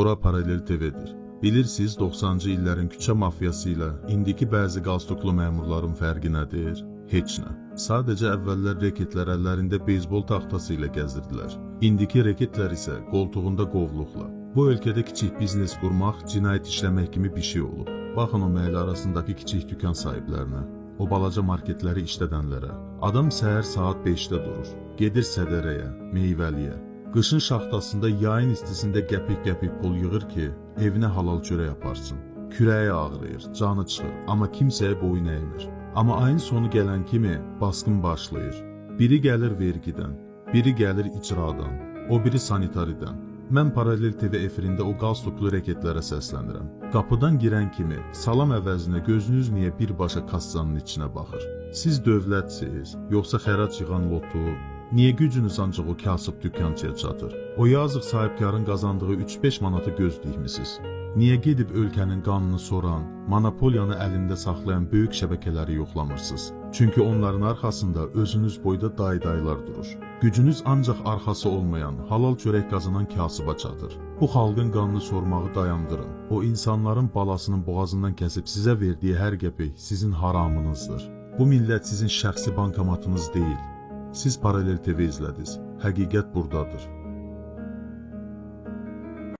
Bura Paralel TV-dir. Bilirsiniz 90-cı illərin küçə mafiyası ilə indiki bəzi qalstuklu məmurların fərqi nədir? Heç nə. Sadəcə əvvəllər reketlər əllərində beyzbol taxtası ilə gəzirdilər. İndiki reketlər isə qoltuğunda qovluqla. Bu ölkədə kiçik biznes qurmaq cinayət işləmək kimi bir şey olub. Baxın o məhəllə arasındakı kiçik dükan sahiblərinə, o balaca marketləri işlədənlərə. Adam səhər saat 5-də durur, gedir sədərəyə, meyvəliyə. Qışın şaxtasında, yayın istisində qəpik-qəpik pul yığır ki, evinə halal çörək aparsın. Kürəyi ağrıyır, canı çıxır, amma kimsəyə boyun əymir. Amma ayın sonu gələn kimi basqın başlayır. Biri gəlir vergidən, biri gəlir icradan, o biri sanitaridən. Mən Paralel TV efirində o qalstuklu reketlərə səslənirəm. Qapıdan girən kimi salam əvəzinə gözünüz niyə birbaşa kassanın içinə baxır? Siz dövlətsiz, yoxsa xərac yığan lotu? Niyə gücünüz ancaq o kasıb dükkançıya çatır? O yazıq sahibkarın qazandığı 3-5 manatı göz dikmisiniz? Niyə gedib ölkənin qanını soran, monopoliyanı əlində saxlayan böyük şəbəkələri yoxlamırsınız? Çünki onların arxasında özünüz boyda dayı-dayılar durur. Gücünüz ancaq arxası olmayan, halal çörək qazanan kasıba çatır. Bu xalqın qanını sormağı dayandırın. O insanların balasının boğazından kəsib sizə verdiyi hər qəpik sizin haramınızdır. Bu millət sizin şəxsi bankomatınız deyil. Siz Paralel TV izlədiniz. Həqiqət buradadır.